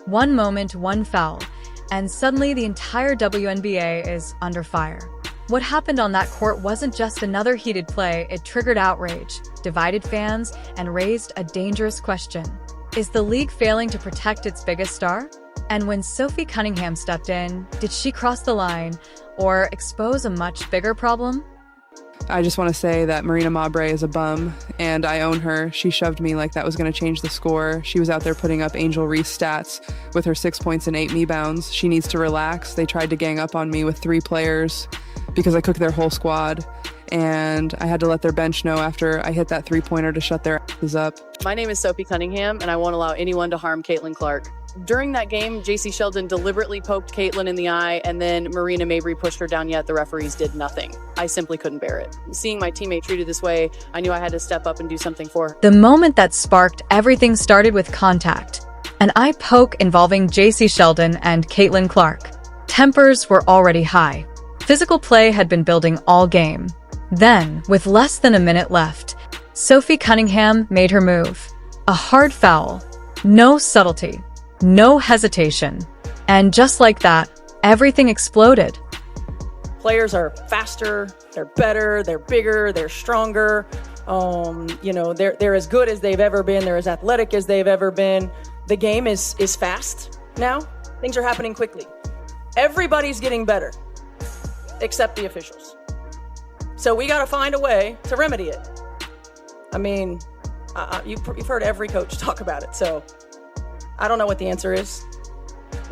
One moment, one foul, and suddenly the entire WNBA is under fire. What happened on that court wasn't just another heated play, it triggered outrage, divided fans, and raised a dangerous question. Is the league failing to protect its biggest star? And when Sophie Cunningham stepped in, did she cross the line or expose a much bigger problem? I just want to say that Marina Mabre is a bum, and I own her. She shoved me like that was going to change the score. She was out there putting up Angel Reese stats with her 6 points and 8 rebounds. She needs to relax. They tried to gang up on me with 3 players because I cooked their whole squad, and I had to let their bench know after I hit that 3-pointer to shut their asses up. My name is Sophie Cunningham, and I won't allow anyone to harm Caitlin Clark. During that game, JC Sheldon deliberately poked Caitlin in the eye, and then Marina Mabrey pushed her down, yet the referees did nothing. I simply couldn't bear it. Seeing my teammate treated this way, I knew I had to step up and do something for her. The moment that sparked everything started with contact. An eye poke involving JC Sheldon and Caitlin Clark. Tempers were already high. Physical play had been building all game. Then, with less than a minute left, Sophie Cunningham made her move. A hard foul. No subtlety. No hesitation. And just like that, everything exploded. Players are faster, they're better, they're bigger, they're stronger. They're as good as they've ever been. They're as athletic as they've ever been. The game is fast now. Things are happening quickly. Everybody's getting better, except the officials. So we got to find a way to remedy it. I mean, you've heard every coach talk about it, so I don't know what the answer is.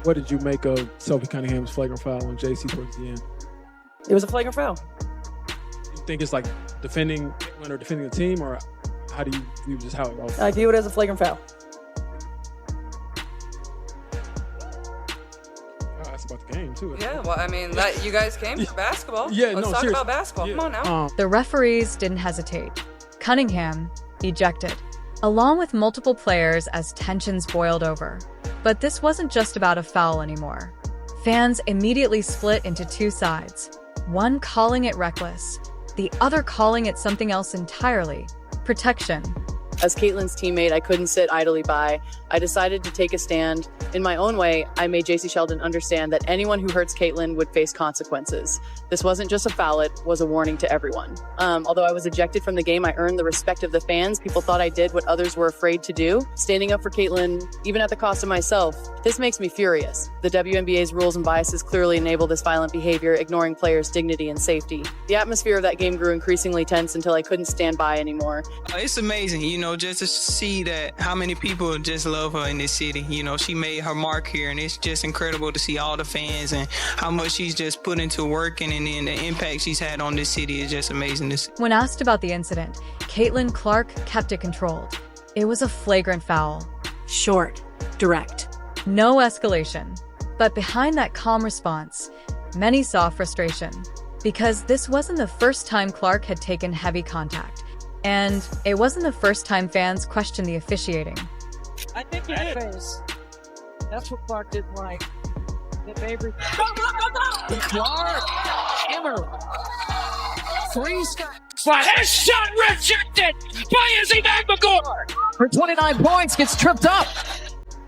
What did you make of Sophie Cunningham's flagrant foul on JC towards the end? It was a flagrant foul. You think it's like defending the team, or how do you view just how it goes? I view it as a flagrant foul. That's about the game too. Yeah, well, I mean, that you guys came for basketball. Yeah, Let's talk about basketball. Yeah. Come on now. The referees didn't hesitate. Cunningham ejected, along with multiple players as tensions boiled over. But this wasn't just about a foul anymore. Fans immediately split into 2 sides, one calling it reckless, the other calling it something else entirely: protection. As Caitlin's teammate, I couldn't sit idly by. I decided to take a stand. In my own way, I made JC Sheldon understand that anyone who hurts Caitlin would face consequences. This wasn't just a foul, it was a warning to everyone. Although I was ejected from the game, I earned the respect of the fans. People thought I did what others were afraid to do, standing up for Caitlin, even at the cost of myself. This makes me furious. The WNBA's rules and biases clearly enable this violent behavior, ignoring players' dignity and safety. The atmosphere of that game grew increasingly tense until I couldn't stand by anymore. It's amazing, just to see that how many people just love her in this city. She made her mark here, and it's just incredible to see all the fans and how much she's just put into work, and then the impact she's had on this city is just amazing to see. When asked about the incident, Caitlin Clark kept it controlled. It was a flagrant foul. Short, direct. No escalation. But behind that calm response, many saw frustration. Because this wasn't the first time Clark had taken heavy contact. And it wasn't the first time fans questioned the officiating. I think it is. That's what Clark didn't like. That Mabry. Clark! Hammer! 3 steps. Headshot rejected by Izzy McMcGore! For 29 points, gets tripped up.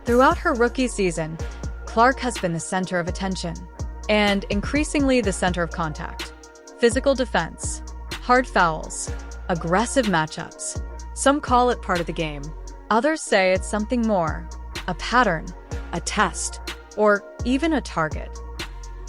Throughout her rookie season, Clark has been the center of attention. And increasingly the center of contact. Physical defense. Hard fouls. Aggressive matchups. Some call it part of the game. Others say it's something more. A pattern, a test, or even a target.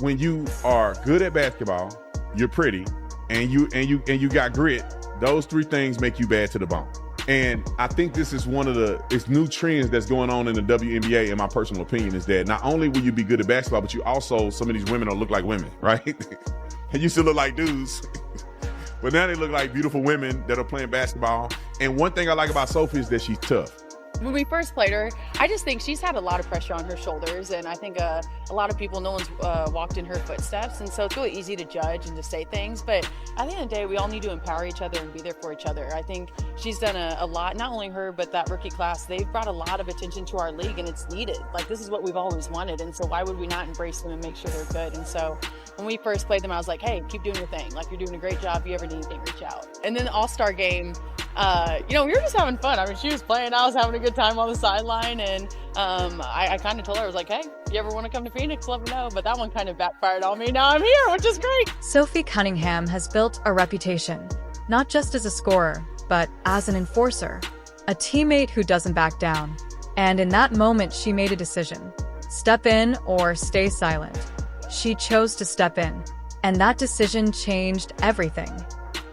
When you are good at basketball, you're pretty, and you got grit, those 3 things make you bad to the bone. And I think this is one of the new trends that's going on in the WNBA, in my personal opinion, is that not only will you be good at basketball, but you also, some of these women will look like women, right? And you still look like dudes. But now they look like beautiful women that are playing basketball. And one thing I like about Sophie is that she's tough. When we first played her, I just think she's had a lot of pressure on her shoulders, and I think a lot of people, no one's walked in her footsteps, and so it's really easy to judge and to say things, but at the end of the day, we all need to empower each other and be there for each other. I think she's done a lot, not only her, but that rookie class. They've brought a lot of attention to our league, and it's needed. Like, this is what we've always wanted, and so why would we not embrace them and make sure they're good? And so when we first played them, I was like, hey, keep doing your thing. Like, you're doing a great job. If you ever need anything, reach out. And then the All-Star game, we were just having fun. I mean, she was playing, I was having a good time on the sideline, and I kind of told her, I was like, hey, if you ever want to come to Phoenix, let me know. But that one kind of backfired on me. Now I'm here, which is great. Sophie Cunningham has built a reputation, not just as a scorer, but as an enforcer, a teammate who doesn't back down. And in that moment, she made a decision: step in or stay silent. She chose to step in, and that decision changed everything.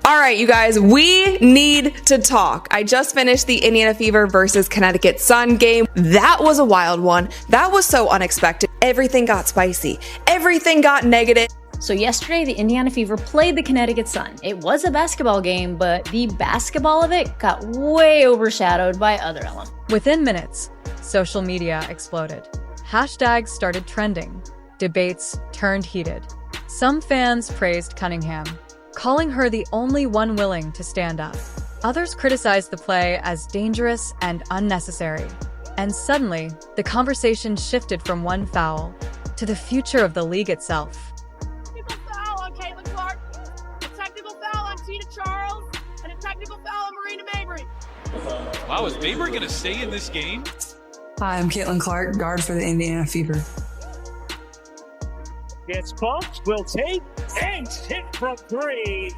All right, you guys, we need to talk. I just finished the Indiana Fever versus Connecticut Sun game. That was a wild one. That was so unexpected. Everything got spicy. Everything got negative. So yesterday, the Indiana Fever played the Connecticut Sun. It was a basketball game, but the basketball of it got way overshadowed by other elements. Within minutes, social media exploded. Hashtags started trending. Debates turned heated. Some fans praised Cunningham, calling her the only one willing to stand up. Others criticized the play as dangerous and unnecessary. And suddenly, the conversation shifted from one foul to the future of the league itself. Technical foul on Caitlin Clark, a technical foul on Tina Charles, and a technical foul on Marina Mabry. Wow, is Mabry going to stay in this game? Hi, I'm Caitlin Clark, guard for the Indiana Fever. Gets bumped, will take, and hit from three.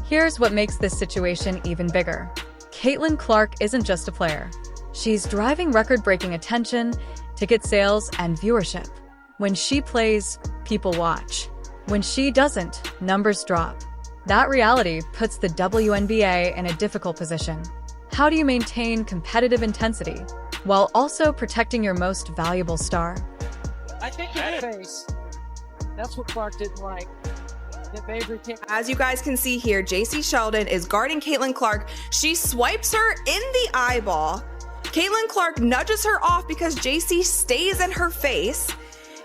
Here's what makes this situation even bigger. Caitlin Clark isn't just a player. She's driving record-breaking attention, ticket sales, and viewership. When she plays, people watch. When she doesn't, numbers drop. That reality puts the WNBA in a difficult position. How do you maintain competitive intensity while also protecting your most valuable star? I think it is. That's what Clark didn't like. As you guys can see here, JC Sheldon is guarding Caitlin Clark. She swipes her in the eyeball. Caitlin Clark nudges her off because JC stays in her face.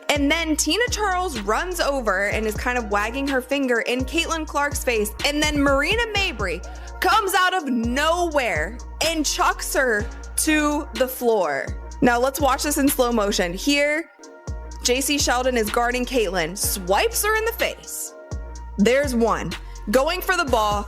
And then Tina Charles runs over and is kind of wagging her finger in Caitlin Clark's face. And then Marina Mabry comes out of nowhere and chucks her to the floor. Now let's watch this in slow motion. Here, JC Sheldon is guarding Caitlin, swipes her in the face. There's one. Going for the ball,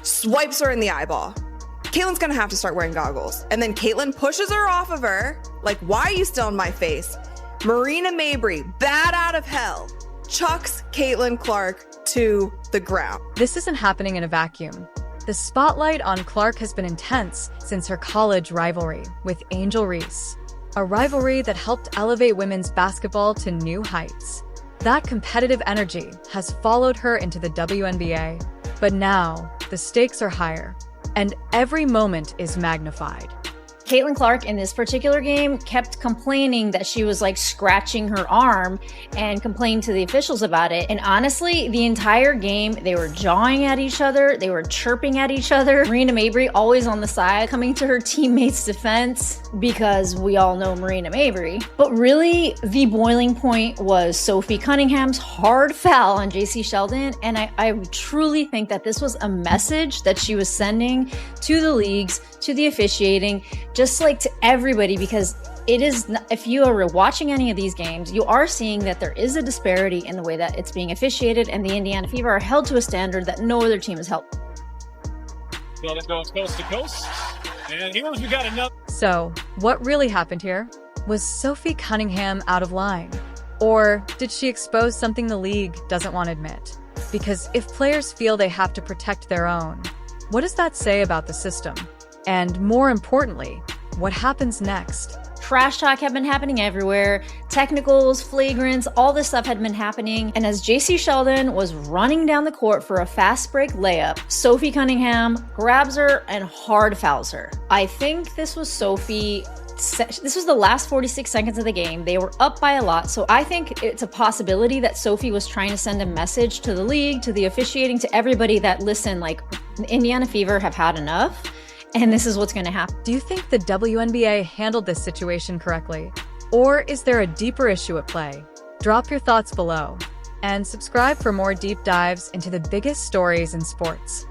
swipes her in the eyeball. Caitlin's gonna have to start wearing goggles. And then Caitlin pushes her off of her, like, why are you still in my face? Marina Mabry, bat out of hell, chucks Caitlin Clark to the ground. This isn't happening in a vacuum. The spotlight on Clark has been intense since her college rivalry with Angel Reese, a rivalry that helped elevate women's basketball to new heights. That competitive energy has followed her into the WNBA, but now the stakes are higher, and every moment is magnified. Caitlin Clark in this particular game kept complaining that she was like scratching her arm and complained to the officials about it. And honestly, the entire game, they were jawing at each other. They were chirping at each other. Marina Mabry always on the side, coming to her teammates' defense because we all know Marina Mabry. But really, the boiling point was Sophie Cunningham's hard foul on JC Sheldon. And I truly think that this was a message that she was sending to the leagues, to the officiating, just like to everybody, because it is, if you are watching any of these games, you are seeing that there is a disparity in the way that it's being officiated, and the Indiana Fever are held to a standard that no other team is held. Sheldon goes coast to coast, and here's we got another. So, what really happened here? Was Sophie Cunningham out of line? Or did she expose something the league doesn't want to admit? Because if players feel they have to protect their own, what does that say about the system? And more importantly, what happens next? Trash talk had been happening everywhere. Technicals, flagrants, all this stuff had been happening. And as JC Sheldon was running down the court for a fast break layup, Sophie Cunningham grabs her and hard fouls her. I think this was Sophie. This was the last 46 seconds of the game. They were up by a lot. So I think it's a possibility that Sophie was trying to send a message to the league, to the officiating, to everybody that, listen, like, the Indiana Fever have had enough. And this is what's going to happen. Do you think the WNBA handled this situation correctly? Or is there a deeper issue at play? Drop your thoughts below and subscribe for more deep dives into the biggest stories in sports.